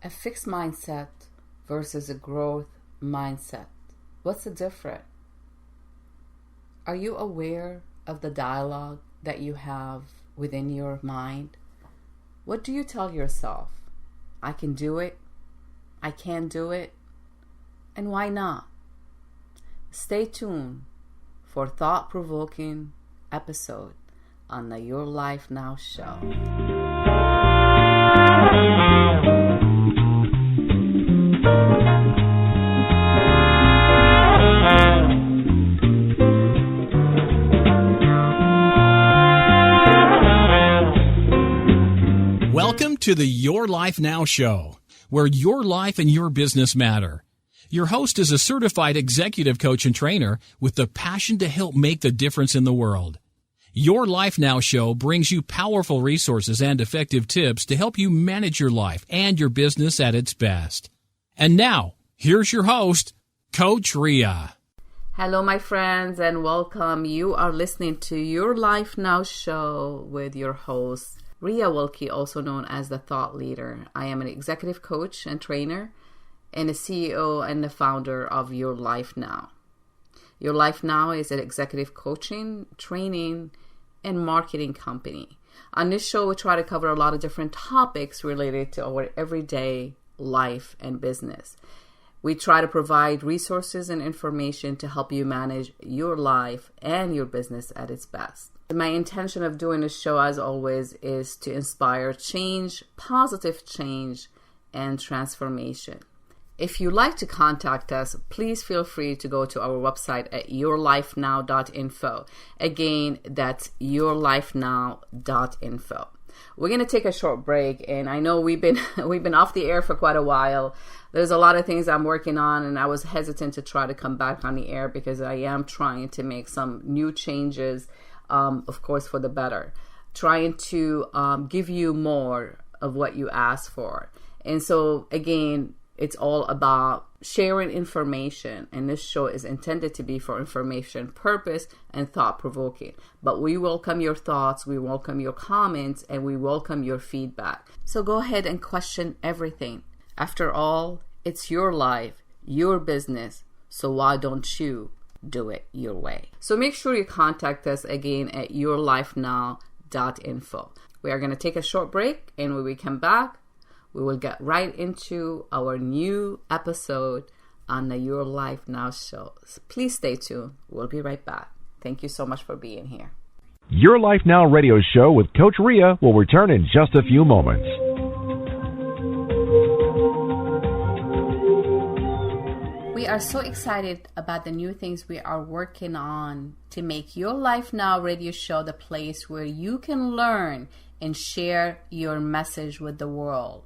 A fixed mindset versus a growth mindset. What's the difference? Are you aware of the dialogue that you have within your mind? What do you tell yourself? I can do it. I can do it. And why not? Stay tuned for thought-provoking episode on the Your Life Now show. Welcome to the Your Life Now show, where your life and your business matter. Your host is a certified executive coach and trainer with the passion to help make the difference in the world. Your Life Now show brings you powerful resources and effective tips to help you manage your life and your business at its best. And now, here's your host, Coach Ria. Hello, my friends, and welcome. You are listening to Your Life Now show with your host, Ria Wilkie, also known as the Thought Leader. I am an executive coach and trainer and a CEO and the founder of Your Life Now. Your Life Now is an executive coaching, training, and marketing company. On this show, we try to cover a lot of different topics related to our everyday life and business. We try to provide resources and information to help you manage your life and your business at its best. My intention of doing this show, as always, is to inspire change, positive change, and transformation. If you'd like to contact us, please feel free to go to our website at yourlifenow.info. Again, that's yourlifenow.info. We're going to take a short break, and I know we've been off the air for quite a while. There's a lot of things I'm working on, and I was hesitant to try to come back on the air because I am trying to make some new changes, of course, for the better. Trying to give you more of what you asked for. And so, again, it's all about sharing information, and this show is intended to be for information purpose and thought-provoking. But we welcome your thoughts, we welcome your comments, and we welcome your feedback. So go ahead and question everything. After all, it's your life, your business, so why don't you do it your way? So make sure you contact us again at yourlifenow.info. We are going to take a short break, and when we come back, we will get right into our new episode on the Your Life Now show. So please stay tuned. We'll be right back. Thank you so much for being here. Your Life Now radio show with Coach Ria will return in just a few moments. We are so excited about the new things we are working on to make Your Life Now radio show the place where you can learn and share your message with the world.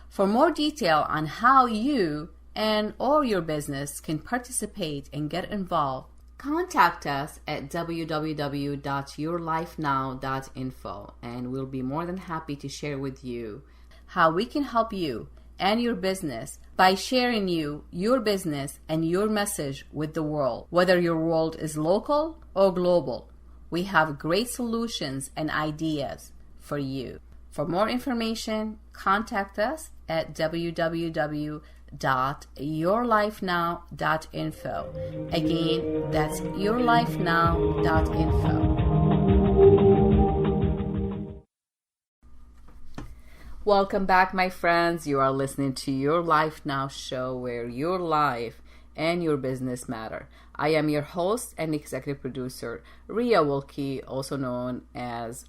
For more detail on how you and or your business can participate and get involved, contact us at www.yourlifenow.info, and we'll be more than happy to share with you how we can help you and your business by sharing your business and your message with the world. Whether your world is local or global, we have great solutions and ideas for you. For more information, contact us at www.yourlifenow.info. Again, that's yourlifenow.info. Welcome back, my friends. You are listening to Your Life Now show, where your life and your business matter. I am your host and executive producer, Ria Wilkie, also known as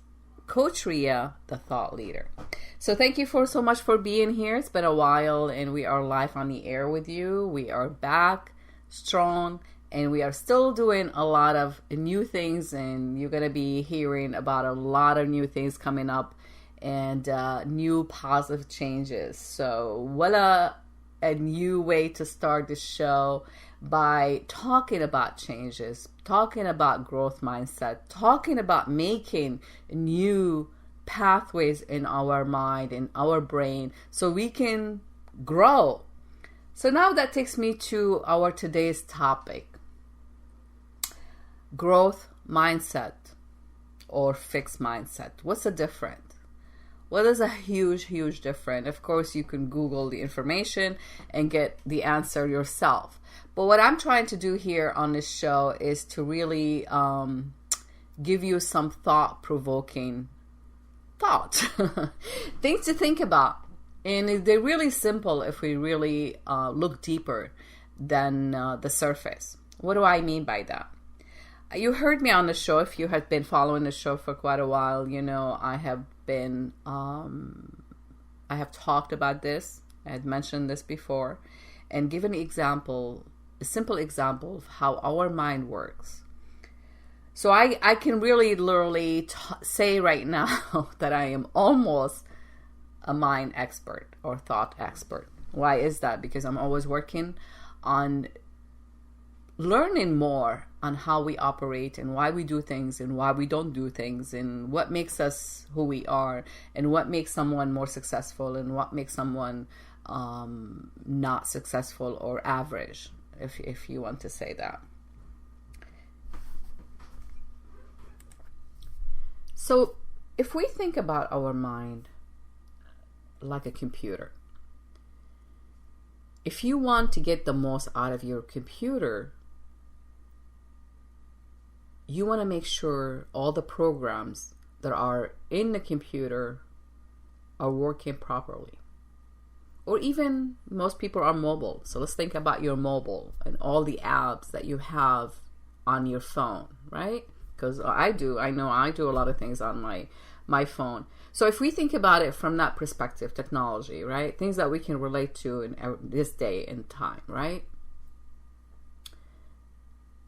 Coach Ria, the Thought Leader. So thank you so much for being here. It's been a while, and we are live on the air with you. We are back strong, and we are still doing a lot of new things, and you're going to be hearing about a lot of new things coming up and new positive changes. So what a new way to start the show, by talking about changes, talking about growth mindset, talking about making new pathways in our mind, in our brain, so we can grow. So now that takes me to our today's topic: growth mindset or fixed mindset. What's the difference? Well, there's a huge, huge difference. Of course, you can Google the information and get the answer yourself. But what I'm trying to do here on this show is to really give you some thought-provoking thought. Things to think about. And they're really simple if we really look deeper than the surface. What do I mean by that? You heard me on the show. If you have been following the show for quite a while, you know I have been, I have talked about this. I had mentioned this before and given an example, a simple example of how our mind works. So I can really literally say right now that I am almost a mind expert or thought expert. Why is that? Because I'm always working on learning more on how we operate and why we do things and why we don't do things and what makes us who we are and what makes someone more successful and what makes someone not successful or average, if you want to say that. So if we think about our mind like a computer, if you want to get the most out of your computer, you want to make sure all the programs that are in the computer are working properly. Or even most people are mobile. So let's think about your mobile and all the apps that you have on your phone, right? Because I know I do a lot of things on my phone. So if we think about it from that perspective, technology, right? Things that we can relate to in this day and time, right?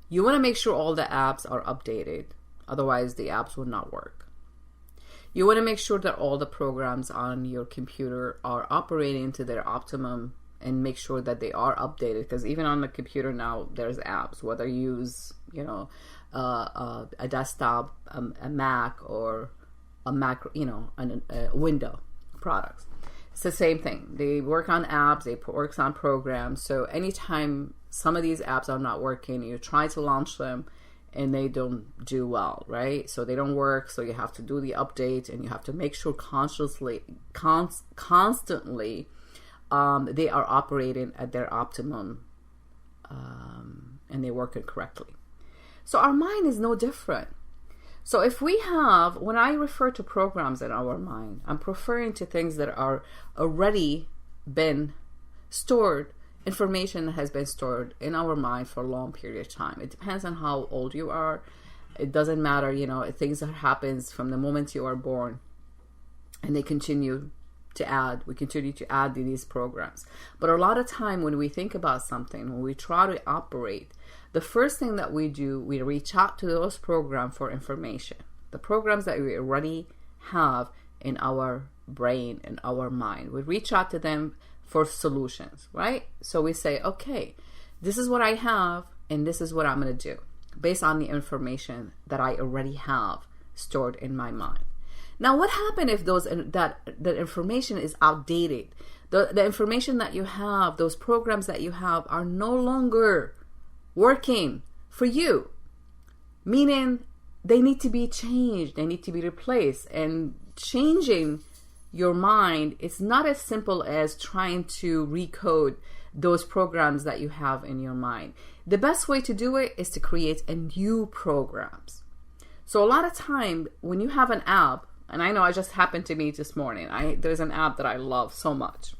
You want to make sure all the apps are updated. Otherwise, the apps will not work. You want to make sure that all the programs on your computer are operating to their optimum and make sure that they are updated. Because even on the computer now, there's apps, whether you use, a desktop, a Mac, or a Mac, a Windows products. It's the same thing. They work on apps, they work on programs. So anytime some of these apps are not working, you try to launch them and they don't do well, right? So they don't work, so you have to do the update and you have to make sure constantly they are operating at their optimum and they work it correctly. So our mind is no different. So if we have, when I refer to programs in our mind, I'm referring to things that are already been stored, information that has been stored in our mind for a long period of time. It depends on how old you are. It doesn't matter, things that happens from the moment you are born, and they continue to add. We continue to add to these programs. But a lot of time when we think about something, when we try to operate, the first thing that we do, we reach out to those programs for information. The programs that we already have in our brain, in our mind. We reach out to them for solutions, right? So we say, okay, this is what I have and this is what I'm going to do based on the information that I already have stored in my mind. Now, what happens if that information is outdated? The information that you have, those programs that you have are no longer working for you, meaning they need to be changed, they need to be replaced. And changing your mind, it's not as simple as trying to recode those programs that you have in your mind. The best way to do it is to create a new programs. So a lot of time when you have an app, and I know it just happened to me this morning, there's an app that I love so much.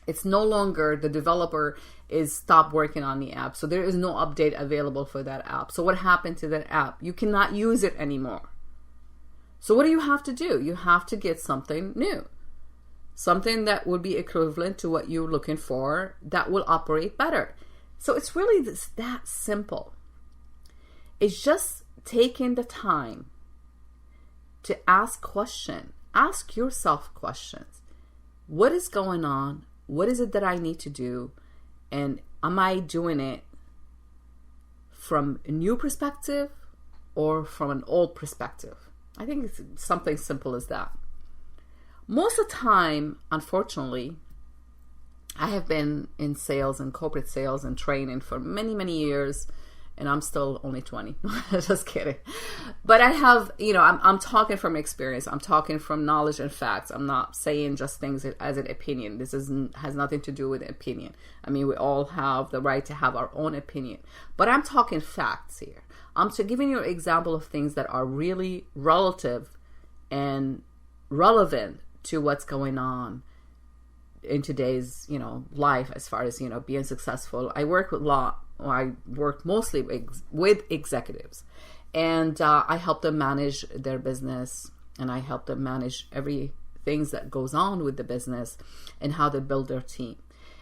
It's no longer, the developer is stopped working on the app. So there is no update available for that app. So what happened to that app? You cannot use it anymore. So what do you have to do? You have to get something new. Something that would be equivalent to what you're looking for that will operate better. So it's really that simple. It's just taking the time to ask questions. Ask yourself questions. What is going on? What is it that I need to do? And am I doing it from a new perspective or from an old perspective? I think it's something simple as that. Most of the time, unfortunately, I have been in sales and corporate sales and training for many, many years. and I'm still only 20. Just kidding. But I have, I'm talking from experience. I'm talking from knowledge and facts. I'm not saying just things as an opinion. This has nothing to do with opinion. I mean, we all have the right to have our own opinion. But I'm talking facts here. I'm giving you an example of things that are really relative and relevant to what's going on in today's, life as far as, being successful. I work mostly with executives, and I help them manage their business, and I help them manage everything that goes on with the business and how they build their team.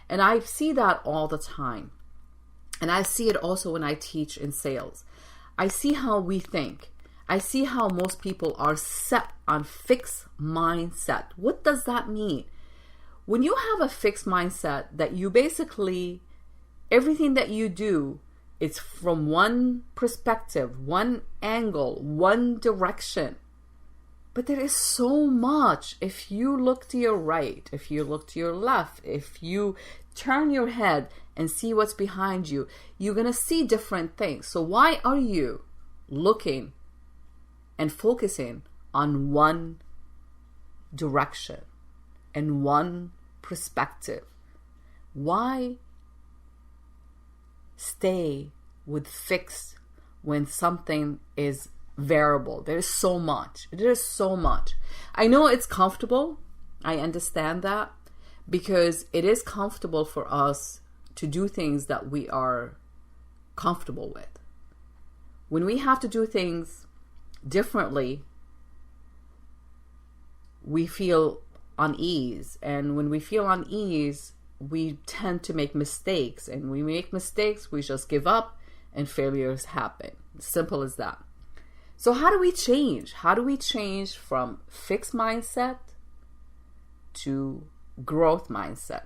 And I see that all the time. And I see it also when I teach in sales. I see how we think. I see how most people are set on fixed mindset. What does that mean? When you have a fixed mindset that you basically, everything that you do, it's from one perspective, one angle, one direction. But there is so much. If you look to your right, if you look to your left, if you turn your head and see what's behind you, you're going to see different things. So why are you looking and focusing on one direction and one perspective? Why stay with fixed when something is variable? There's so much. There's so much. I know it's comfortable. I understand that, because it is comfortable for us to do things that we are comfortable with. When we have to do things differently, we feel unease. And when we feel unease, we tend to make mistakes. And when we make mistakes, we just give up and failures happen. Simple as that. So how do we change? How do we change from fixed mindset to growth mindset?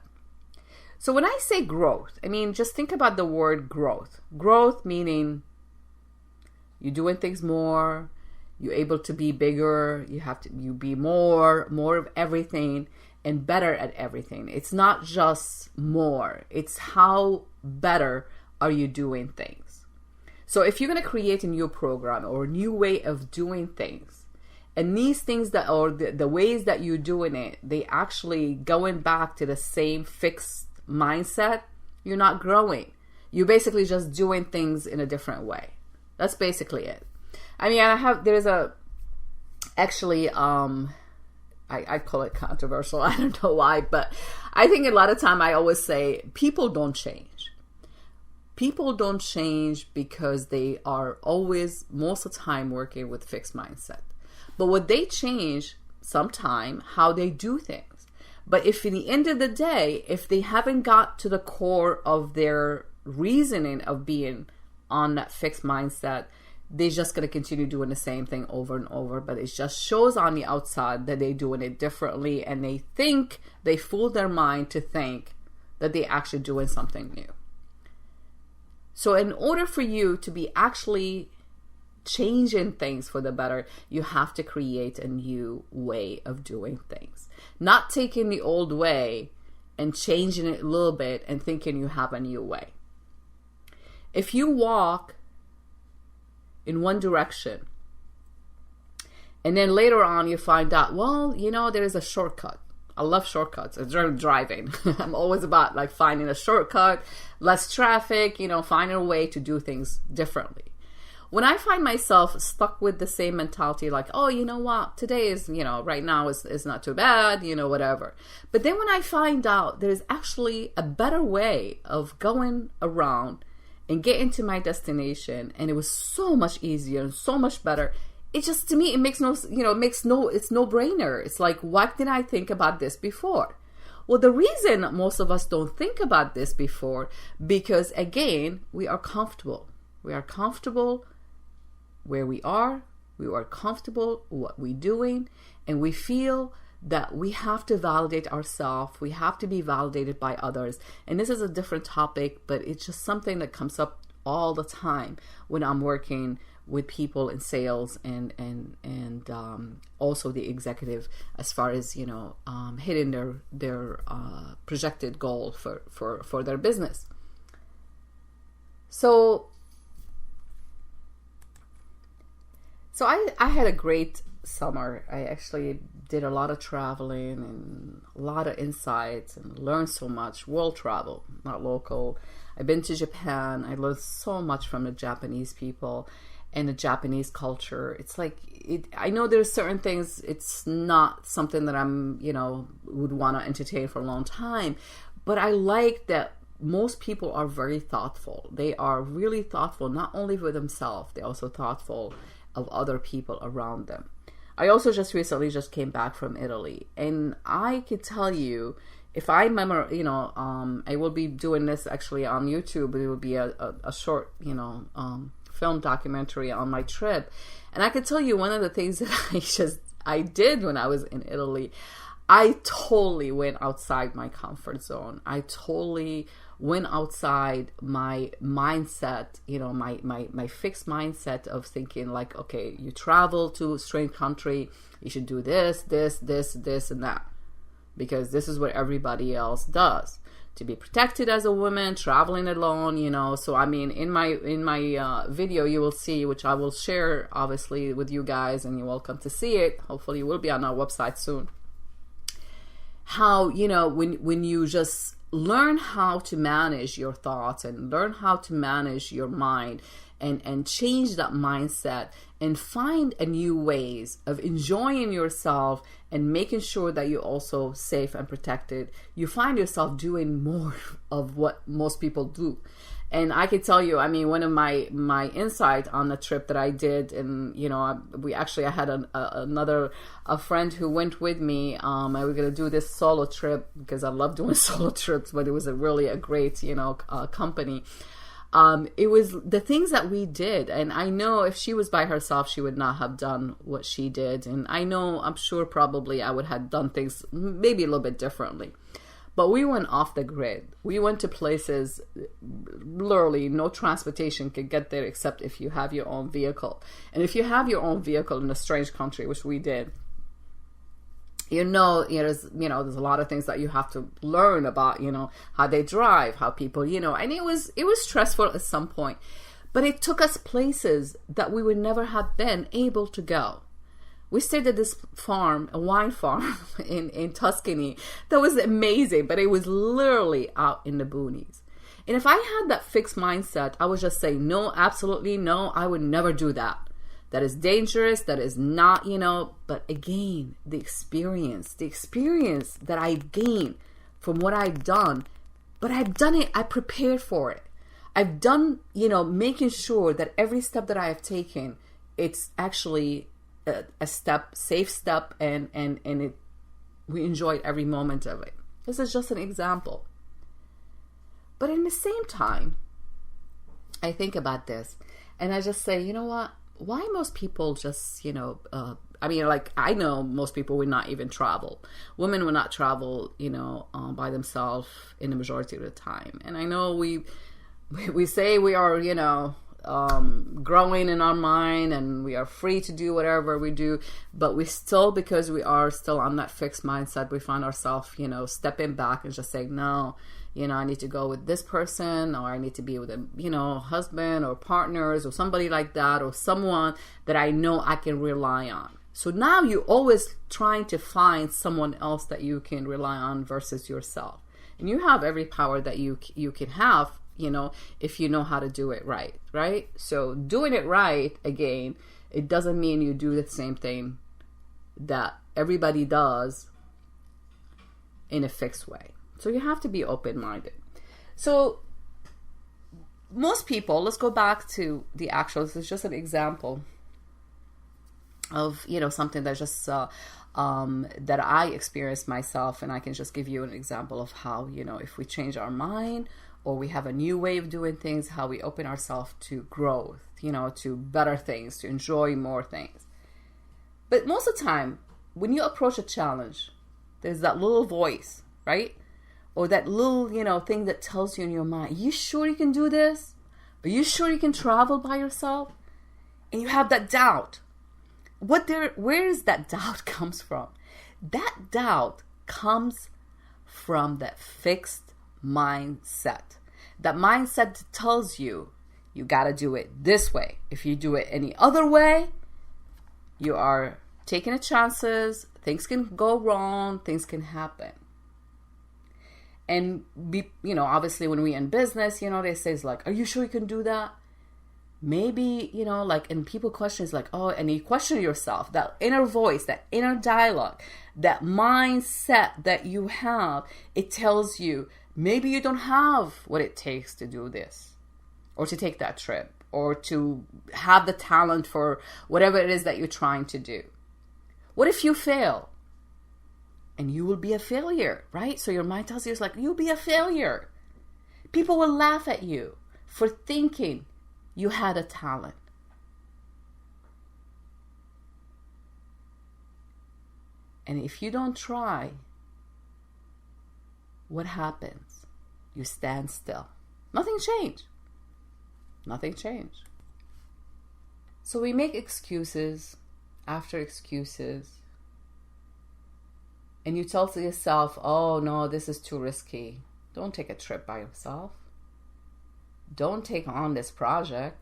So when I say growth, I mean, just think about the word growth. Growth meaning you're doing things more, you're able to be bigger, you be more of everything and better at everything. It's not just more, it's how better are you doing things. So if you're going to create a new program or a new way of doing things, and these things that, or the ways that you're doing it, they actually going back to the same fixed mindset, you're not growing. You're basically just doing things in a different way. That's basically it. I mean, I call it controversial. I don't know why, but I think a lot of time I always say people don't change. People don't change because they are always, most of the time, working with fixed mindset. But what they change sometime, how they do things. But if in the end of the day, if they haven't got to the core of their reasoning of being on that fixed mindset, they're just going to continue doing the same thing over and over. But it just shows on the outside that they're doing it differently, and they fool their mind to think that they're actually doing something new. So in order for you to be actually changing things for the better, you have to create a new way of doing things. Not taking the old way and changing it a little bit and thinking you have a new way. If you walk in one direction and then later on you find out, well, there is a shortcut. I love shortcuts. It's driving. I'm always about finding a shortcut, less traffic, finding a way to do things differently. When I find myself stuck with the same mentality, oh, you know what, today is, right now is not too bad, whatever. But then when I find out there's actually a better way of going around and getting to my destination, and it was so much easier and so much better, it just, to me, it makes it's no brainer. It's like, why didn't I think about this before? Well, the reason most of us don't think about this before, because again, we are comfortable. We are comfortable where we are comfortable what we're doing, and we feel that we have to validate ourselves. We have to be validated by others. And this is a different topic, but it's just something that comes up all the time when I'm working with people in sales and also the executive, as far as hitting their projected goal for their business. So So I had a great summer. I actually did a lot of traveling and a lot of insights and learned so much. World travel, not local. I've been to Japan. I learned so much from the Japanese people and the Japanese culture. It's like, I know there's certain things, it's not something that I'm, would want to entertain for a long time. But I like that most people are very thoughtful. They are really thoughtful, not only for themselves, they're also thoughtful of other people around them. I also just recently came back from Italy, and I can tell you, if I remember, I will be doing this actually on YouTube. It will be a short, film documentary on my trip. And I can tell you one of the things that I did when I was in Italy, I totally went outside my comfort zone. I totally went outside my mindset, my fixed mindset of thinking like, okay, you travel to a strange country, you should do this, and that, because this is what everybody else does. To be protected as a woman, traveling alone, So I mean, in my video, you will see, which I will share obviously with you guys, and you're welcome to see it. Hopefully, it will be on our website soon. How, when you just learn how to manage your thoughts and learn how to manage your mind and change that mindset and find a new ways of enjoying yourself and making sure that you're also safe and protected, you find yourself doing more of what most people do. And I can tell you, I mean, one of my insight on the trip that I did, and I had a friend who went with me. I was gonna do this solo trip because I love doing solo trips, but it was really a great company. It was the things that we did, and I know if she was by herself, she would not have done what she did. And I'm sure probably I would have done things maybe a little bit differently. But we went off the grid. We went to places, literally no transportation could get there except if you have your own vehicle. And if you have your own vehicle in a strange country, which we did, there's a lot of things that you have to learn about, how they drive, how people, and it was stressful at some point. But it took us places that we would never have been able to go. We stayed at this farm, a wine farm in Tuscany. That was amazing, but it was literally out in the boonies. And if I had that fixed mindset, I would just say, no, absolutely no, I would never do that. That is dangerous, that is not, but again, the experience that I've gained from what I've done, but I've done it, I prepared for it. I've done, making sure that every step that I have taken, it's actually a safe step, and we enjoyed every moment of it. This is just an example. But in the same time, I think about this and I just say, you know what? Why most people just, I know most people would not even travel. Women would not travel, by themselves in the majority of the time. And I know we say we are, growing in our mind and we are free to do whatever we do, but we still, because we are still on that fixed mindset, we find ourselves, stepping back and just saying, no, I need to go with this person, or I need to be with a, husband or partners or somebody like that, or someone that I know I can rely on. So now you're always trying to find someone else that you can rely on versus yourself. And you have every power that you can have, if you know how to do it right? So doing it right, again, it doesn't mean you do the same thing that everybody does in a fixed way. So you have to be open-minded. So most people, let's go back to the actual, this is just an example of, something that just, that I experienced myself, and I can just give you an example of how, if we change our mind, or we have a new way of doing things, how we open ourselves to growth, to better things, to enjoy more things. But most of the time, when you approach a challenge, there's that little voice, right? Or that little, thing that tells you in your mind, you sure you can do this? Are you sure you can travel by yourself? And you have that doubt. Where is that doubt comes from? That doubt comes from that fixed mindset. That mindset that tells you, you got to do it this way. If you do it any other way, You are taking chances. Things can go wrong. Things can happen. And obviously when we're in business, they say it's like, are you sure you can do that? Maybe, and people question is like, oh, and you question yourself, that inner voice, that inner dialogue, that mindset that you have, it tells you maybe you don't have what it takes to do this, or to take that trip, or to have the talent for whatever it is that you're trying to do. What if you fail? And you will be a failure, right? So your mind tells you, it's like, you'll be a failure. People will laugh at you for thinking you had a talent. And if you don't try, what happens? You stand still. Nothing changed. Nothing changed. So we make excuses after excuses. And you tell to yourself, oh no, this is too risky. Don't take a trip by yourself. Don't take on this project.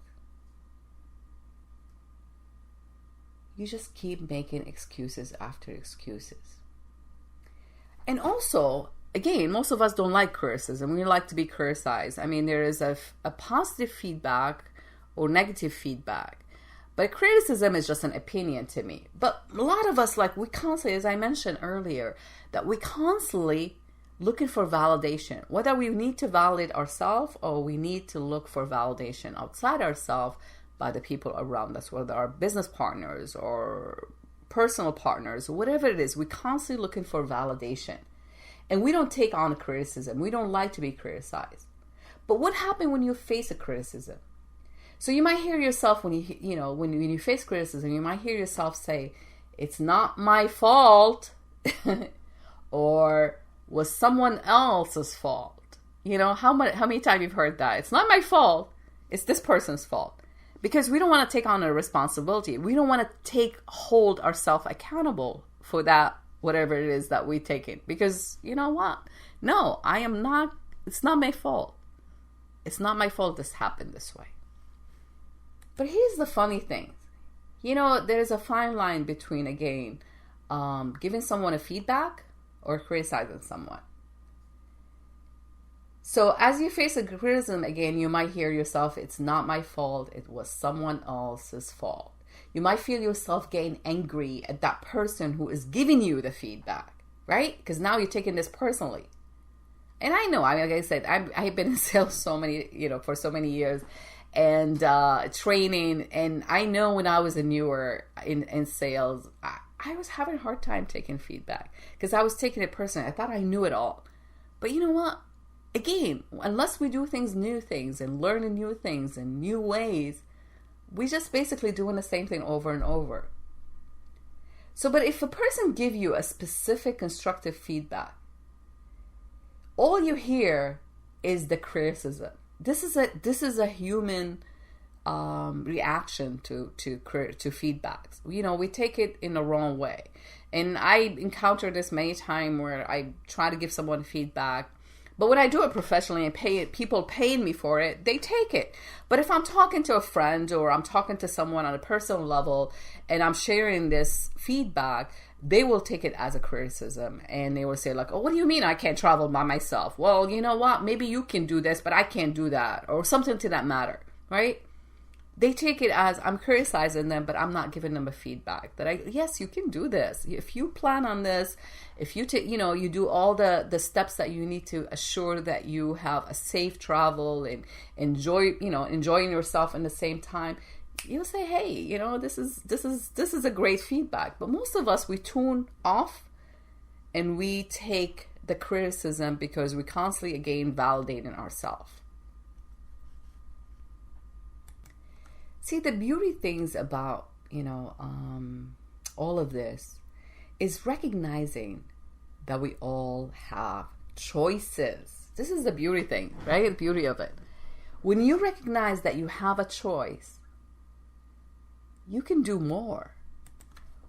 You just keep making excuses after excuses. And also, again, most of us don't like criticism. We like to be criticized. I mean, there is a positive feedback or negative feedback. But criticism is just an opinion to me. But a lot of us, we constantly, as I mentioned earlier, that we constantly looking for validation. Whether we need to validate ourselves or we need to look for validation outside ourselves by the people around us, whether our business partners or personal partners, whatever it is, we're constantly looking for validation. And we don't take on criticism. We don't like to be criticized. But what happens when you face a criticism? So you might hear yourself when you face criticism, you might hear yourself say, it's not my fault, or was someone else's fault. How many times you've heard that? It's not my fault, it's this person's fault. Because we don't want to take on a responsibility. We don't want to hold ourselves accountable for that, whatever it is that we take it. Because you know what? No, it's not my fault. It's not my fault this happened this way. But here's the funny thing. There's a fine line between, again, giving someone a feedback or criticizing someone. So as you face a criticism, again, you might hear yourself, it's not my fault, it was someone else's fault. You might feel yourself getting angry at that person who is giving you the feedback, right? Because now you're taking this personally. And I know, like I said, I've been in sales for so many years, and training, and I know when I was newer in sales, I was having a hard time taking feedback because I was taking it personally. I thought I knew it all. But you know what? Again, unless we do new things and learn new things and new ways, we just basically doing the same thing over and over. So, but if a person give you a specific constructive feedback, all you hear is the criticism. This is a human reaction to feedbacks. We take it in the wrong way, and I encountered this many times where I try to give someone feedback, but when I do it professionally and people paying me for it, they take it. But if I'm talking to a friend or I'm talking to someone on a personal level and I'm sharing this feedback, they will take it as a criticism, and they will say like, oh, what do you mean I can't travel by myself? Well, you know what? Maybe you can do this, but I can't do that, or something to that matter, right? They take it as I'm criticizing them, but I'm not giving them a feedback that yes, you can do this. If you plan on this, if you take, you do all the steps that you need to assure that you have a safe travel and enjoying yourself in the same time, you'll say, hey, this is a great feedback. But most of us, we tune off and we take the criticism because we constantly, again, validating ourselves. See, the beauty things about, all of this is recognizing that we all have choices. This is the beauty thing, right? The beauty of it. When you recognize that you have a choice, you can do more.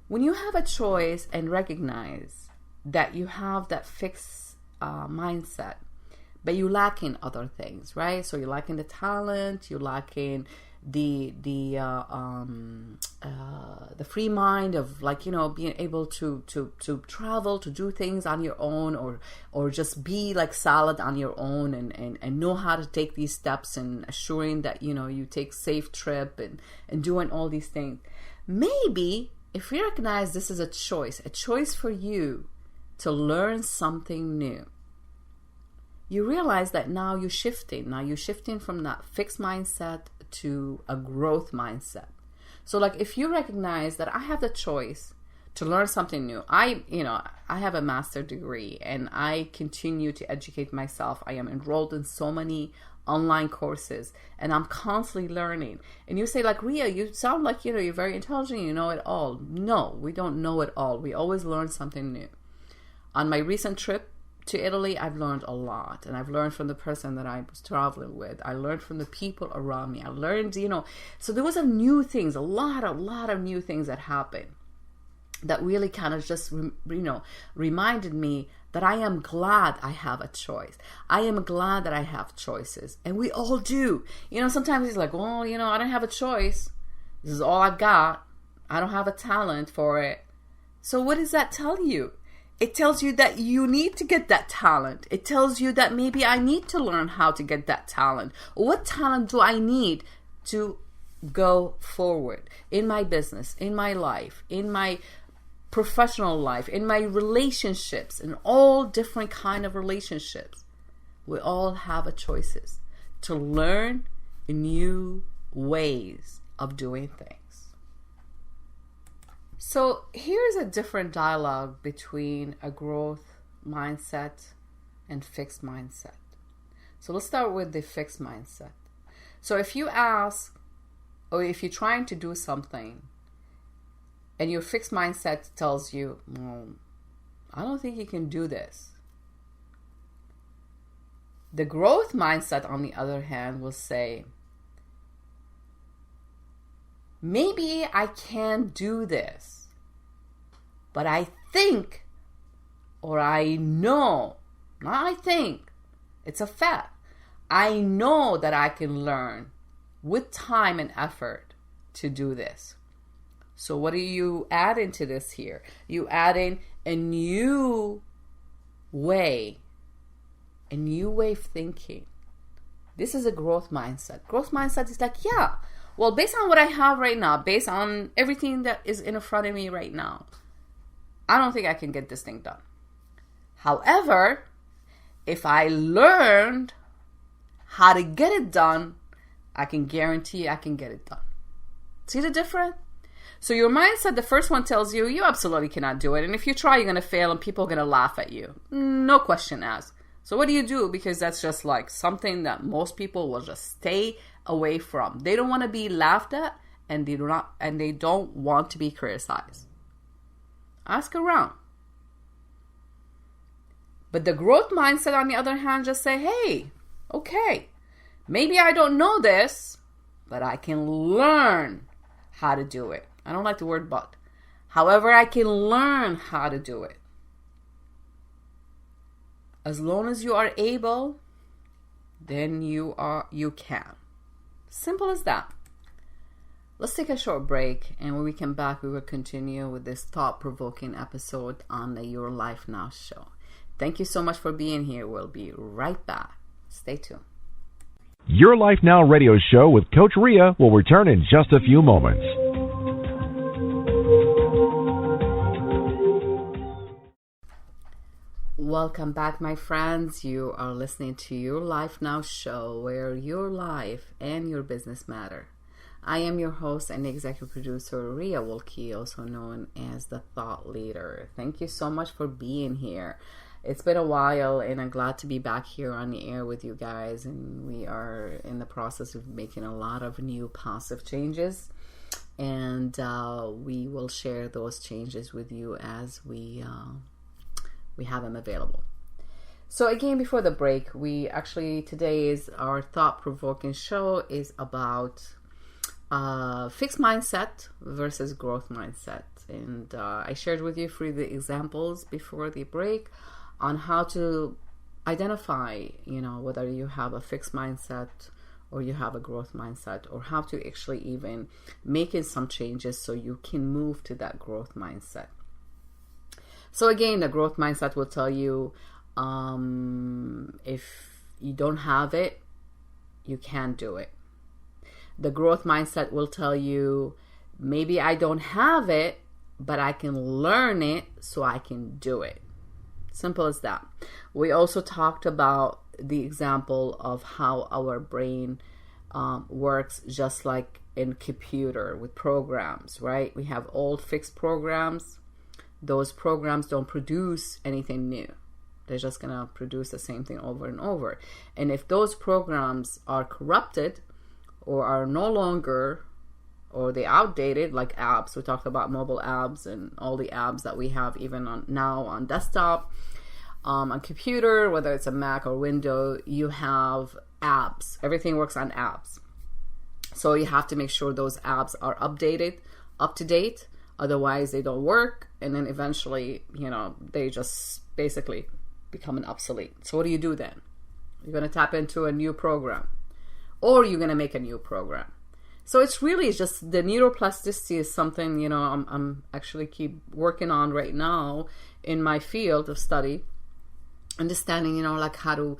When you have a choice and recognize that you have that fixed mindset, but you lack in other things, right? So you're lacking the talent, you're lacking the free mind of, like, you know, being able to travel, to do things on your own, or just be like solid on your own, and know how to take these steps, and assuring that, you know, you take safe trip, and doing all these things. Maybe if you recognize this is a choice for you to learn something new, you realize that now you're shifting from that fixed mindset to a growth mindset. So like, if you recognize that I have the choice to learn something new, I have a master's degree and I continue to educate myself. I am enrolled in so many online courses and I'm constantly learning. And you say, like, Ria, you sound like, you know, you're very intelligent, you know it all. No, we don't know it all. We always learn something new. On my recent trip to Italy, I've learned a lot, and I've learned from the person that I was traveling with. I learned from the people around me. I learned, you know, so there was a lot of new things that happened that really kind of just, you know, reminded me that I am glad I have a choice. I am glad that I have choices, and we all do. You know, sometimes it's like, well, you know, I don't have a choice. This is all I've got. I don't have a talent for it. So what does that tell you? It tells you that you need to get that talent. It tells you that maybe I need to learn how to get that talent. What talent do I need to go forward in my business, in my life, in my professional life, in my relationships, in all different kind of relationships? We all have a choices to learn new ways of doing things. So here's a different dialogue between a growth mindset and fixed mindset. So let's start with the fixed mindset. So if you ask, or if you're trying to do something and your fixed mindset tells you, well, I don't think you can do this. The growth mindset, on the other hand, will say, maybe I can do this, but I think, or I know, not I think, it's a fact. I know that I can learn with time and effort to do this. So what do you add into this here? You add in a new way of thinking. This is a growth mindset. Growth mindset is like, yeah, well, based on what I have right now, based on everything that is in front of me right now, I don't think I can get this thing done. However, if I learned how to get it done, I can guarantee I can get it done. See the difference? So your mindset, the first one tells you, you absolutely cannot do it. And if you try, you're going to fail and people are going to laugh at you. No question asked. So what do you do? Because that's just like something that most people will just stay away from. They don't want to be laughed at, and they don't want to be criticized. Ask around. But the growth mindset, on the other hand, just say, hey, okay, maybe I don't know this, but I can learn how to do it. I don't like the word but. However, I can learn how to do it. As long as you are able, then you can. Simple as that. Let's take a short break, and when we come back, we will continue with this thought-provoking episode on the Your Life Now show. Thank you so much for being here. We'll be right back. Stay tuned. Your Life Now radio show with Coach Ria will return in just a few moments. Welcome back, my friends. You are listening to Your Life Now show, where your life and your business matter. I am your host and executive producer, Ria Wolke, also known as the Thought Leader. Thank you so much for being here. It's been a while, and I'm glad to be back here on the air with you guys. And we are in the process of making a lot of new positive changes, and we will share those changes with you as we have them available. So again, before the break, today is our thought-provoking show is about fixed mindset versus growth mindset. And I shared with you through the examples before the break on how to identify, whether you have a fixed mindset or you have a growth mindset, or how to actually even making some changes so you can move to that growth mindset. So again, the growth mindset will tell you if you don't have it, you can't do it. The growth mindset will tell you, maybe I don't have it, but I can learn it so I can do it. Simple as that. We also talked about the example of how our brain works, just like in computer with programs, right? We have old fixed programs. Those programs don't produce anything new. They're just going to produce the same thing over and over. And if those programs are corrupted or are no longer, or they outdated, like apps, we talked about mobile apps and all the apps that we have even now on desktop, on computer, whether it's a Mac or Windows, you have apps. Everything works on apps. So you have to make sure those apps are updated, up to date. Otherwise, they don't work. And then eventually, they just basically become obsolete. So what do you do then? You're going to tap into a new program, or you're going to make a new program. So it's really just the neuroplasticity is something, I'm actually keep working on right now in my field of study, understanding, like how to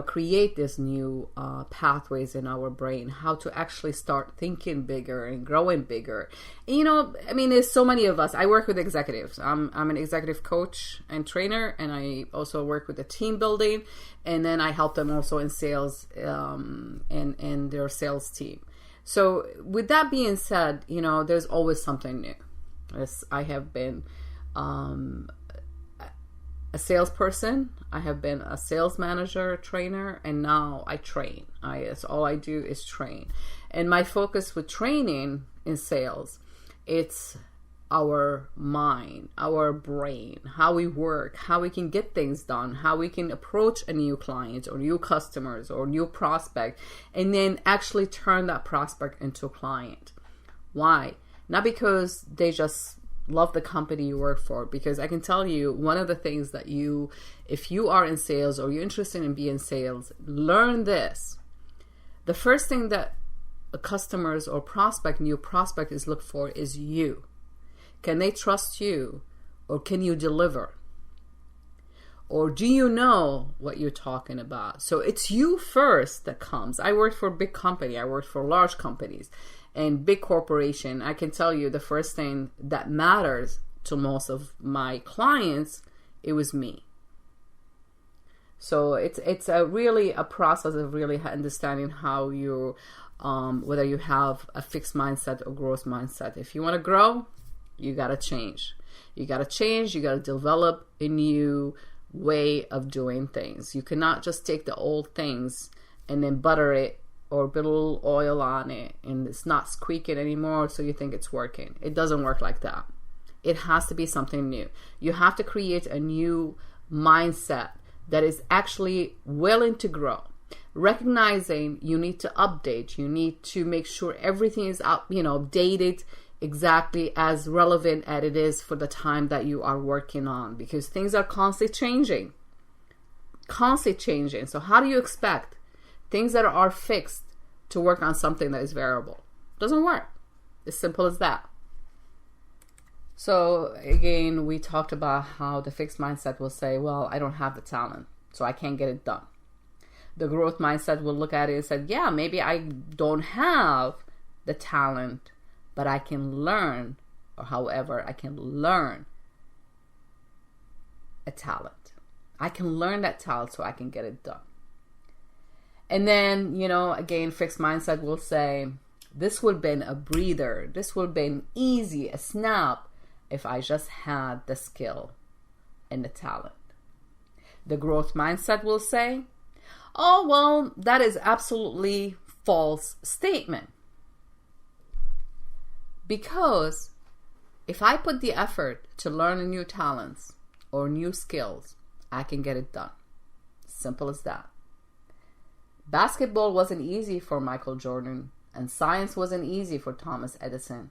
create this new pathways in our brain, how to actually start thinking bigger and growing bigger. And, there's so many of us. I work with executives. I'm an executive coach and trainer, and I also work with the team building, and then I help them also in sales and their sales team. So with that being said, there's always something new. As I have been a salesperson, I have been a sales manager, trainer, and now I train. That's all I do is train. And my focus with training in sales, it's our mind, our brain, how we work, how we can get things done, how we can approach a new client or new customers or new prospect, and then actually turn that prospect into a client. Why? Not because they just love the company you work for, because I can tell you one of the things that if you are in sales or you're interested in being in sales, learn this. The first thing that customers or new prospect is look for is you. Can they trust you, or can you deliver? Or do you know what you're talking about? So it's you first that comes. I worked for a big company. I worked for large companies and big corporation. I can tell you the first thing that matters to most of my clients, it was me. So it's really a process of really understanding how you, whether you have a fixed mindset or growth mindset. If you want to grow, you got to change. You got to develop a new way of doing things. You cannot just take the old things and then butter it or put a little oil on it and it's not squeaking anymore, so you think it's working. It doesn't work like that. It has to be something new. You have to create a new mindset that is actually willing to grow. Recognizing you need to update, you need to make sure everything is updated exactly as relevant as it is for the time that you are working on, because things are constantly changing. So how do you expect things that are fixed to work on something that is variable? Doesn't work. As simple as that. So again, we talked about how the fixed mindset will say, well, I don't have the talent, so I can't get it done. The growth mindset will look at it and say, yeah, maybe I don't have the talent, but I can learn, or however, I can learn a talent. I can learn that talent so I can get it done. And then, again, fixed mindset will say, this would have been a breather. This would have been easy, a snap, if I just had the skill and the talent. The growth mindset will say, oh, well, that is absolutely false statement. Because if I put the effort to learn new talents or new skills, I can get it done. Simple as that. Basketball wasn't easy for Michael Jordan, and science wasn't easy for Thomas Edison.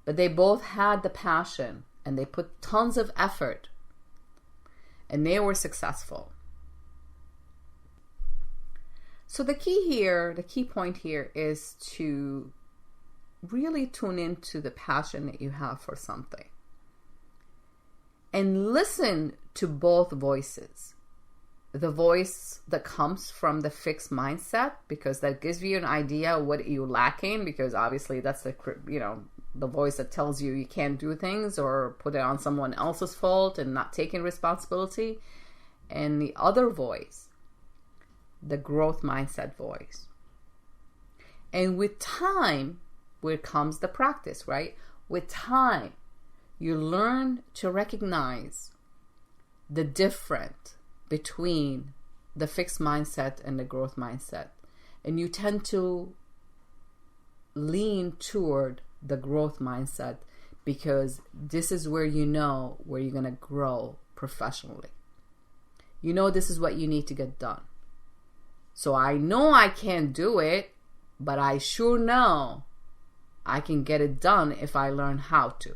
But they both had the passion, and they put tons of effort, and they were successful. So the key point here is to really tune into the passion that you have for something. And listen to both voices. The voice that comes from the fixed mindset, because that gives you an idea of what you're lacking, because obviously that's the voice that tells you can't do things or put it on someone else's fault and not taking responsibility. And the other voice, the growth mindset voice. And with time, where comes the practice, right? With time, you learn to recognize the difference between the fixed mindset and the growth mindset. And you tend to lean toward the growth mindset because this is where you know where you're going to grow professionally. You know this is what you need to get done. So I know I can't do it, but I sure know I can get it done if I learn how to.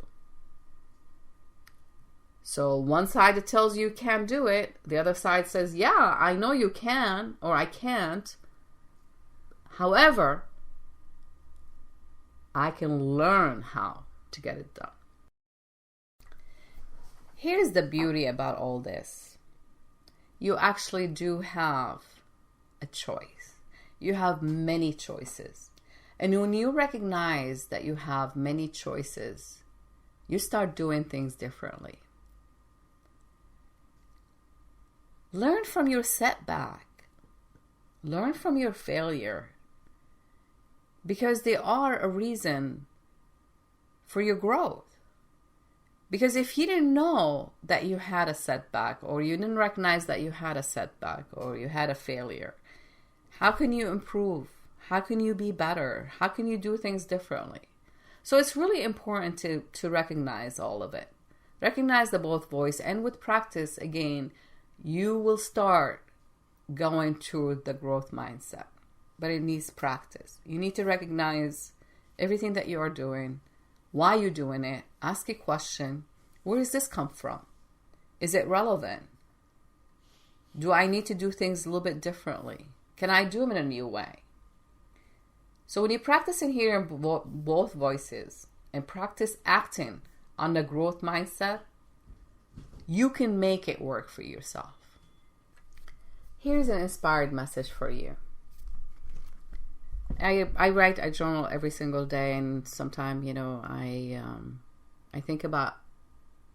So one side that tells you can't do it, the other side says, yeah, I know you can, or I can't. However, I can learn how to get it done. Here's the beauty about all this. You actually do have a choice. You have many choices. And when you recognize that you have many choices, you start doing things differently. Learn from your setback. Learn from your failure. Because they are a reason for your growth. Because if you didn't know that you had a setback, or you didn't recognize that you had a setback, or you had a failure, how can you improve? How can you be better? How can you do things differently? So it's really important to recognize all of it. Recognize the both voice, and with practice, again, you will start going to the growth mindset. But it needs practice. You need to recognize everything that you are doing, why you're doing it. Ask a question. Where does this come from? Is it relevant? Do I need to do things a little bit differently? Can I do them in a new way? So when you practice in hearing both voices and practice acting on the growth mindset, you can make it work for yourself. Here's an inspired message for you. I write a journal every single day, and sometimes, I think about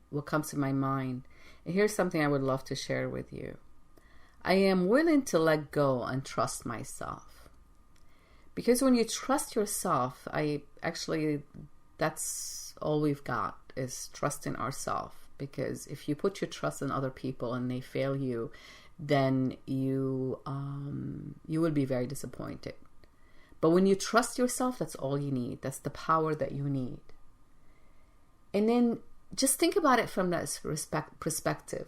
what comes to my mind. And here's something I would love to share with you. I am willing to let go and trust myself. Because when you trust yourself, that's all we've got is trusting ourselves. Because if you put your trust in other people and they fail you, then you will be very disappointed. But when you trust yourself, that's all you need. That's the power that you need. And then just think about it from that perspective.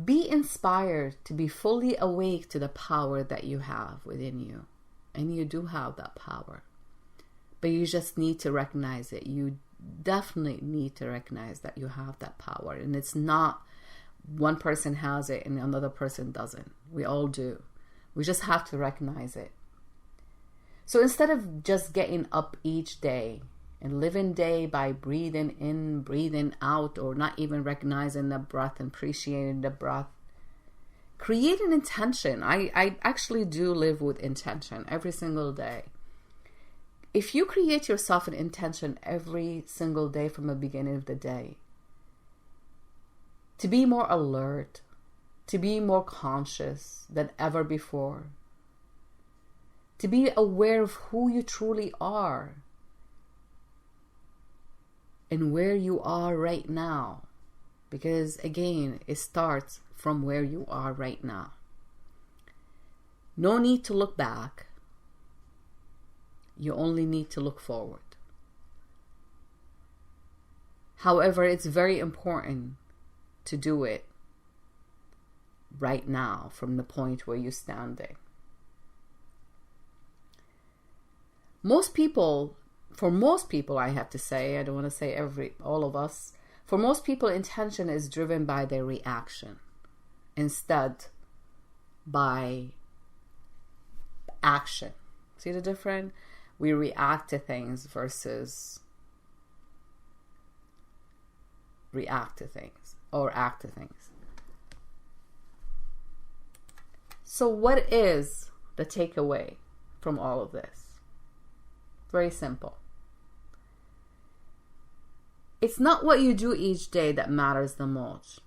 Be inspired to be fully awake to the power that you have within you. And you do have that power. But you just need to recognize it. You definitely need to recognize that you have that power. And it's not one person has it and another person doesn't. We all do. We just have to recognize it. So instead of just getting up each day and living day by breathing in, breathing out, or not even recognizing the breath and appreciating the breath, create an intention. I actually do live with intention every single day. If you create yourself an intention every single day from the beginning of the day, to be more alert, to be more conscious than ever before, to be aware of who you truly are and where you are right now. Because again, it starts from where you are right now. No need to look back. You only need to look forward. However, it's very important to do it right now from the point where you're standing. For most people, I have to say, I don't want to say all of us, for most people, intention is driven by their reaction instead by action. See the difference? We react to things versus react to things or act to things. So what is the takeaway from all of this? Very simple. It's not what you do each day that matters the most.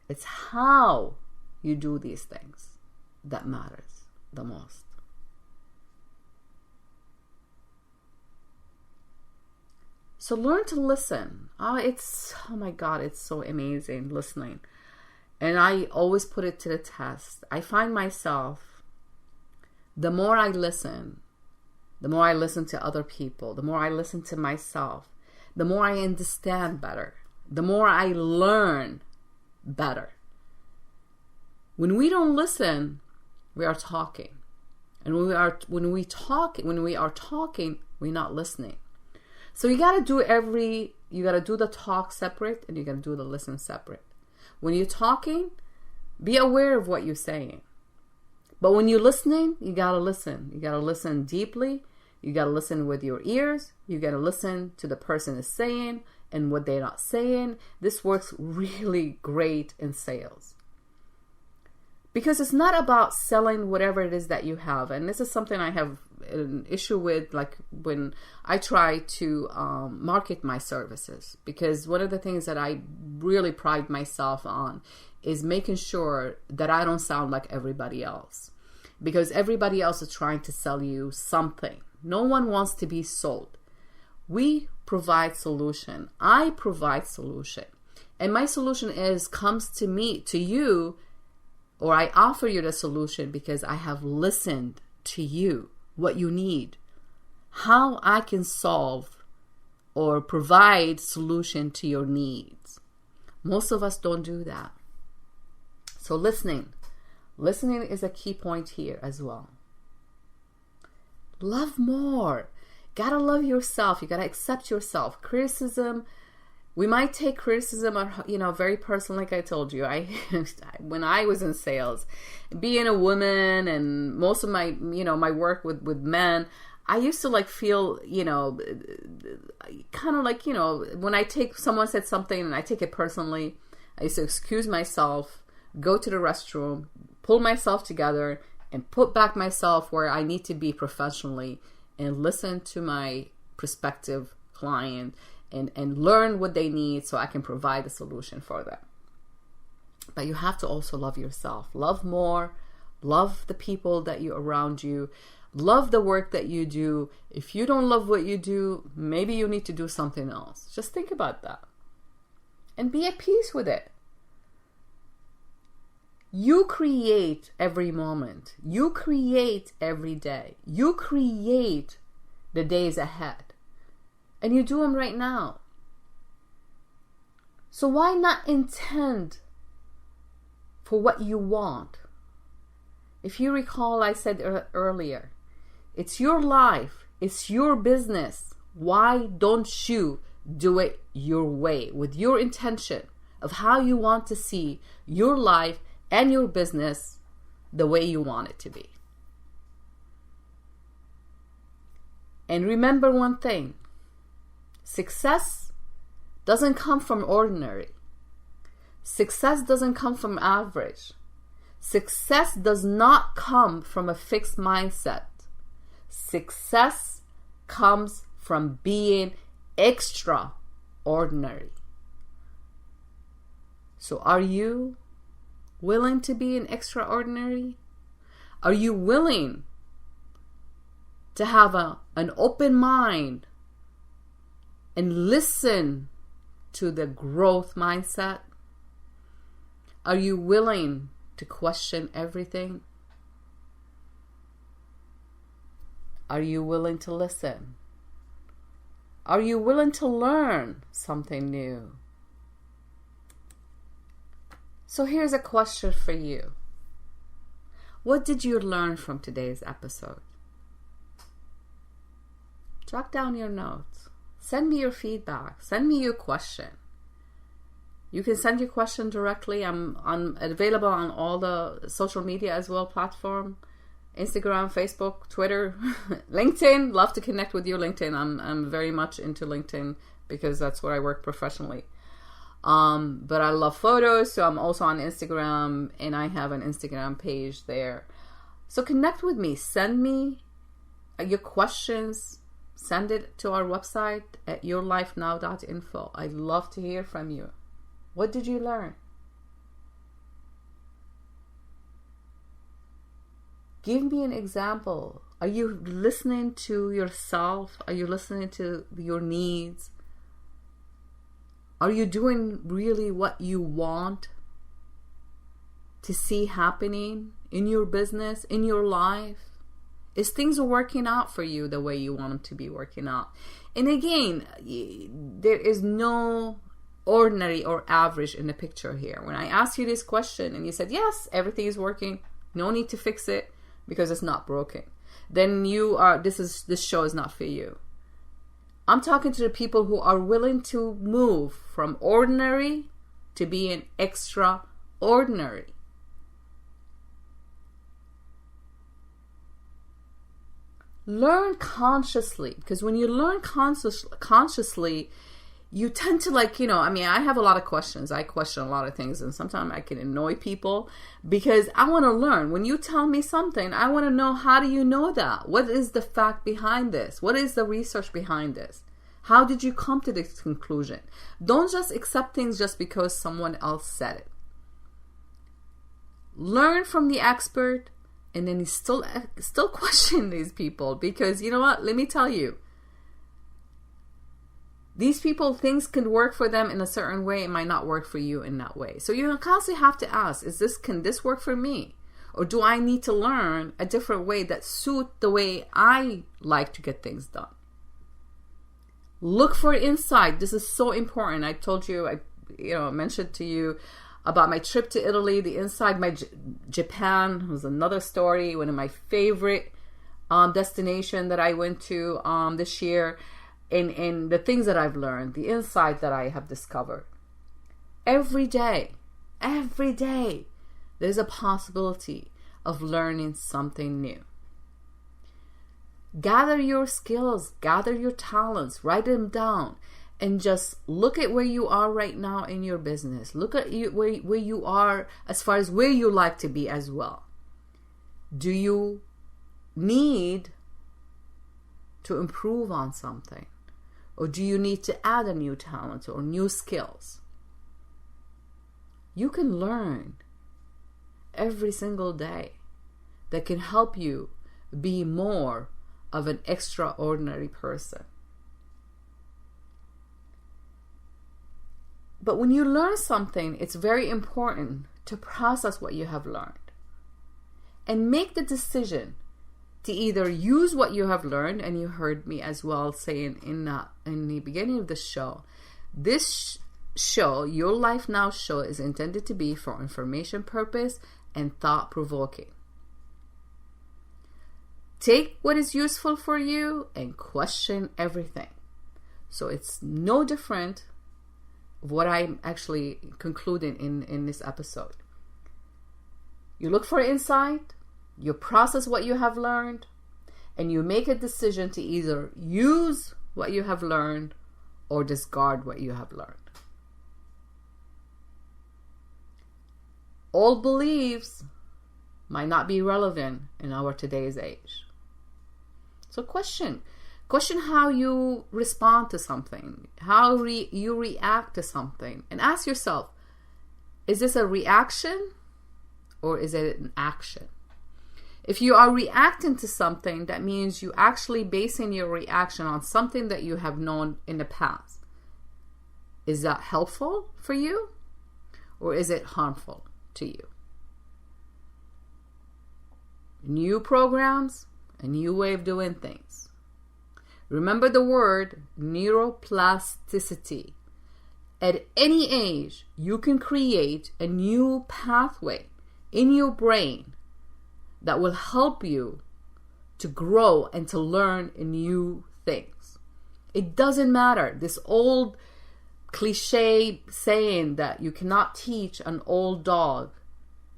It's how you do these things that matters the most. So learn to listen. Oh my God, it's so amazing listening. And I always put it to the test. I find myself, the more I listen to other people, the more I listen to myself, the more I understand better, the more I learn better. When we don't listen, we are talking. And when we are talking, we're not listening. So you got to do the talk separate and you got to do the listen separate. When you're talking, be aware of what you're saying. But when you're listening, you got to listen. You got to listen deeply. You got to listen with your ears. You got to listen to the person is saying and what they're not saying. This works really great in sales. Because it's not about selling whatever it is that you have. And this is something I have an issue with, like when I try to market my services. Because one of the things that I really pride myself on is making sure that I don't sound like everybody else. Because everybody else is trying to sell you something. No one wants to be sold. We provide solution. I provide solution. And my solution comes to you, or I offer you the solution because I have listened to you, what you need, how I can solve or provide solution to your needs. Most of us don't do that. So listening is a key point here as well. Love more. Gotta love yourself. You gotta accept yourself. Criticism, we might take criticism, very personally, like I told you. When I was in sales, being a woman and most of my, my work with men, I used to feel, kind of like, when someone said something and I take it personally, I used to excuse myself, go to the restroom, pull myself together and put back myself where I need to be professionally and listen to my prospective client and learn what they need so I can provide a solution for them. But you have to also love yourself. Love more. Love the people that you around you. Love the work that you do. If you don't love what you do, maybe you need to do something else. Just think about that. And be at peace with it. You create every moment. You create every day. You create the days ahead. And you do them right now. So why not intend for what you want? If you recall, I said earlier, it's your life. It's your business. Why don't you do it your way with your intention of how you want to see your life and your business the way you want it to be? And remember one thing. Success doesn't come from ordinary. Success doesn't come from average. Success does not come from a fixed mindset. Success comes from being extraordinary. So are you willing to be an extraordinary? Are you willing to have an open mind and listen to the growth mindset? Are you willing to question everything? Are you willing to listen? Are you willing to learn something new? So here's a question for you. What did you learn from today's episode? Jot down your notes. Send me your feedback. Send me your question. You can send your question directly. I'm available on all the social media as well platform. Instagram, Facebook, Twitter, LinkedIn. Love to connect with you, LinkedIn. I'm very much into LinkedIn because that's where I work professionally. But I love photos, so I'm also on Instagram, and I have an Instagram page there. So connect with me. Send me your questions. Send it to our website at yourlifenow.info. I'd love to hear from you. What did you learn? Give me an example. Are you listening to yourself? Are you listening to your needs? Are you doing really what you want to see happening in your business, in your life? Is things working out for you the way you want them to be working out? And again, there is no ordinary or average in the picture here. When I asked you this question and you said, yes, everything is working, no need to fix it because it's not broken, then this show is not for you. I'm talking to the people who are willing to move from ordinary to being extraordinary. Learn consciously, because when you learn consciously, you tend to I have a lot of questions. I question a lot of things, and sometimes I can annoy people because I want to learn. When you tell me something, I want to know, how do you know that? What is the fact behind this? What is the research behind this? How did you come to this conclusion? Don't just accept things just because someone else said it. Learn from the expert, and then you still question these people, because you know what? Let me tell you. These people, things can work for them in a certain way. It might not work for you in that way. So you constantly have to ask, can this work for me? Or do I need to learn a different way that suit the way I like to get things done? Look for insight. This is so important. I told you, I mentioned to you about my trip to Italy, the inside. Japan was another story. One of my favorite destination that I went to this year. And the things that I've learned, the insight that I have discovered. Every day, there's a possibility of learning something new. Gather your skills, gather your talents, write them down, and just look at where you are right now in your business. Look at where you are as far as where you like to be as well. Do you need to improve on something? Or do you need to add a new talent or new skills? You can learn every single day that can help you be more of an extraordinary person. But when you learn something, it's very important to process what you have learned and make the decision to either use what you have learned. And you heard me as well saying in the beginning of the show, this show, Your Life Now show, is intended to be for information purpose and thought-provoking. Take what is useful for you and question everything. So it's no different of what I'm actually concluding in this episode. You look for insight, you process what you have learned, and you make a decision to either use what you have learned or discard what you have learned. Old beliefs might not be relevant in our today's age. So question how you respond to something, how you react to something, and ask yourself, is this a reaction or is it an action? If you are reacting to something, that means you actually basing your reaction on something that you have known in the past. Is that helpful for you or is it harmful to you? New programs, a new way of doing things. Remember the word neuroplasticity. At any age, you can create a new pathway in your brain that will help you to grow and to learn new things. It doesn't matter. This old cliche saying that you cannot teach an old dog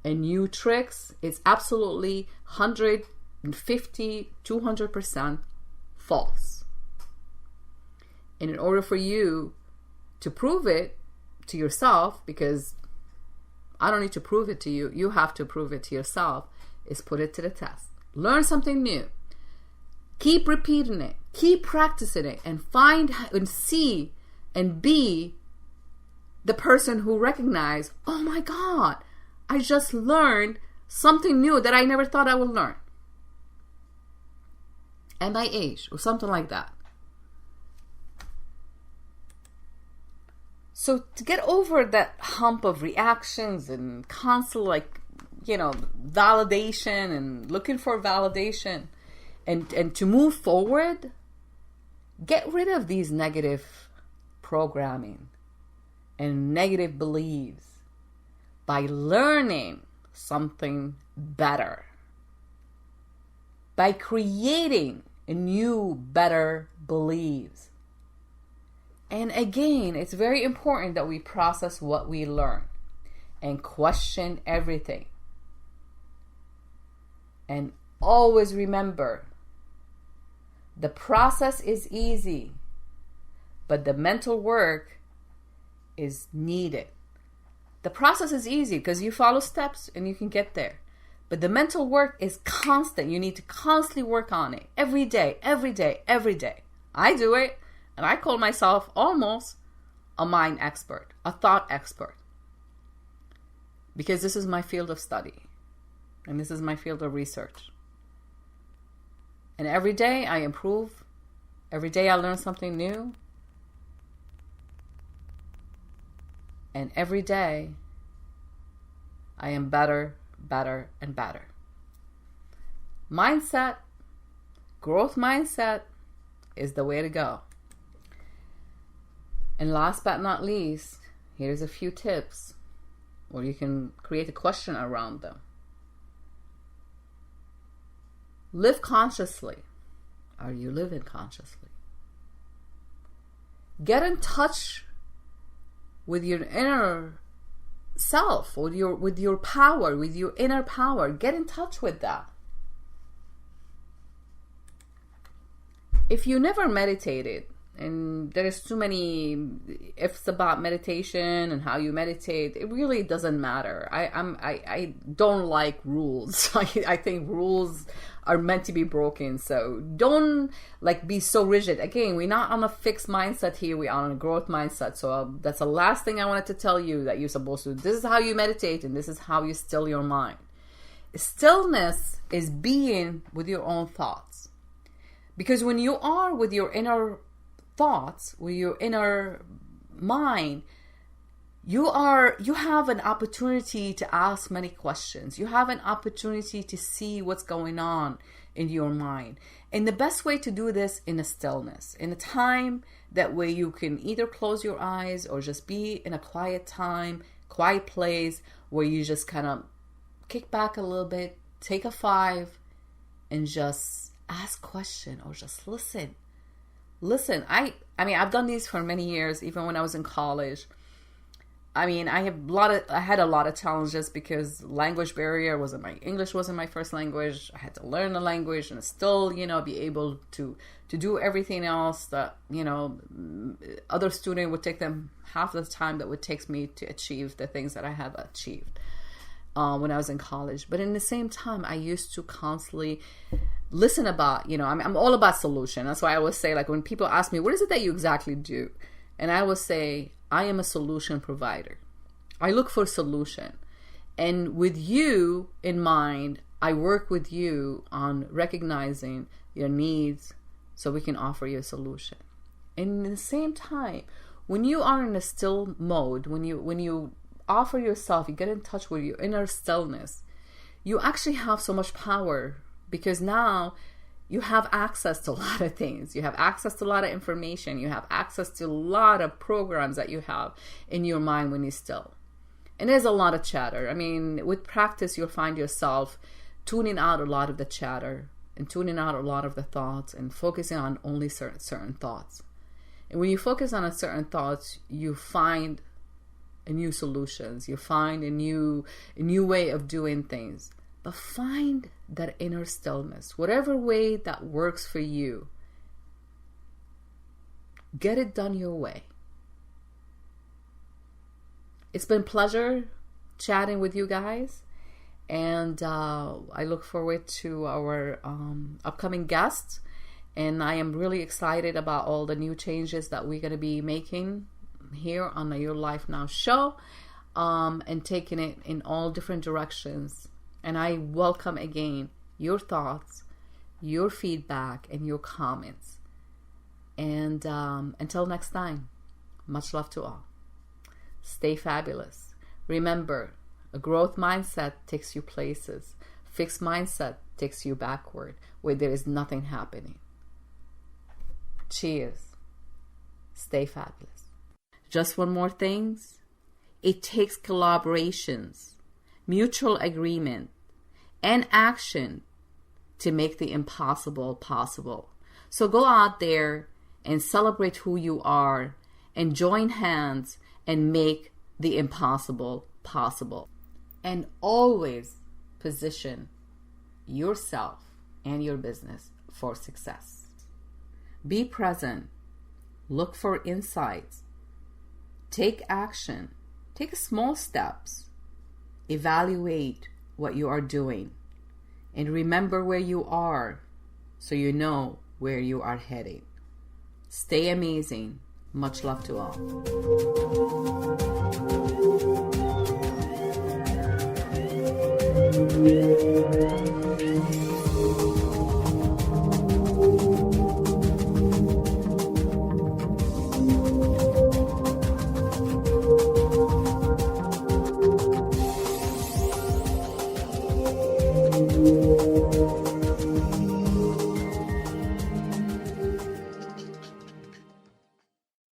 new tricks is absolutely 100 200% false. And in order for you to prove it to yourself, because I don't need to prove it to you, you have to prove it to yourself, is put it to the test. Learn something new. Keep repeating it. Keep practicing it, and find and see and be the person who recognizes, oh my God, I just learned something new that I never thought I would learn at my age, or something like that. So to get over that hump of reactions and constant, validation and looking for validation, and to move forward, get rid of these negative programming and negative beliefs by learning something better, by creating a new, better beliefs. And again, it's very important that we process what we learn and question everything. And always remember, the process is easy, but the mental work is needed. The process is easy because you follow steps and you can get there. But the mental work is constant. You need to constantly work on it every day, every day, every day. I do it, and I call myself almost a mind expert, a thought expert. Because this is my field of study, and this is my field of research. And every day I improve. Every day I learn something new. And every day I am better, better, and better. Mindset, growth mindset is the way to go. And last but not least, here's a few tips where you can create a question around them. Live consciously. Are you living consciously? Get in touch with your inner self, with your power, with your inner power. Get in touch with that. If you never meditated, and there's too many ifs about meditation and how you meditate, it really doesn't matter. I don't like rules. I think rules are meant to be broken. So don't be so rigid. Again, we're not on a fixed mindset here. We're on a growth mindset. So that's the last thing I wanted to tell you, that you're supposed to. This is how you meditate, and this is how you still your mind. Stillness is being with your own thoughts. Because when you are with your inner thoughts, with your inner mind, you have an opportunity to ask many questions. You have an opportunity to see what's going on in your mind. And the best way to do this in a stillness, in a time that way you can either close your eyes or just be in a quiet time, quiet place where you just kind of kick back a little bit, take a 5, and just ask question or just listen. Listen, I mean, I've done these for many years, even when I was in college. I mean, I had a lot of challenges because language barrier English wasn't my first language. I had to learn the language and still, be able to do everything else that, other student would take them half the time that would take me to achieve the things that I have achieved when I was in college. But in the same time, I used to constantly listen about, I'm all about solution. That's why I always say, when people ask me, what is it that you exactly do? And I will say, I am a solution provider. I look for solution. And with you in mind, I work with you on recognizing your needs so we can offer you a solution. And at the same time, when you are in a still mode, when you offer yourself, you get in touch with your inner stillness, you actually have so much power, because now you have access to a lot of things. You have access to a lot of information. You have access to a lot of programs that you have in your mind when you're still. And there's a lot of chatter. I mean, with practice, you'll find yourself tuning out a lot of the chatter and tuning out a lot of the thoughts and focusing on only certain thoughts. And when you focus on a certain thoughts, you find a new solutions. You find a new way of doing things But find that inner stillness, whatever way that works for you. Get it done your way. It's been a pleasure chatting with you guys. And I look forward to our upcoming guests. And I am really excited about all the new changes that we're going to be making here on the Your Life Now show, and taking it in all different directions. And I welcome again your thoughts, your feedback, and your comments. And until next time, much love to all. Stay fabulous. Remember, a growth mindset takes you places. Fixed mindset takes you backward, where there is nothing happening. Cheers. Stay fabulous. Just one more thing. It takes collaborations, mutual agreement, and action to make the impossible possible. So go out there and celebrate who you are and join hands and make the impossible possible. And always position yourself and your business for success. Be present. Look for insights. Take action. Take small steps. Evaluate what you are doing. And remember where you are so you know where you are heading. Stay amazing. Much love to all.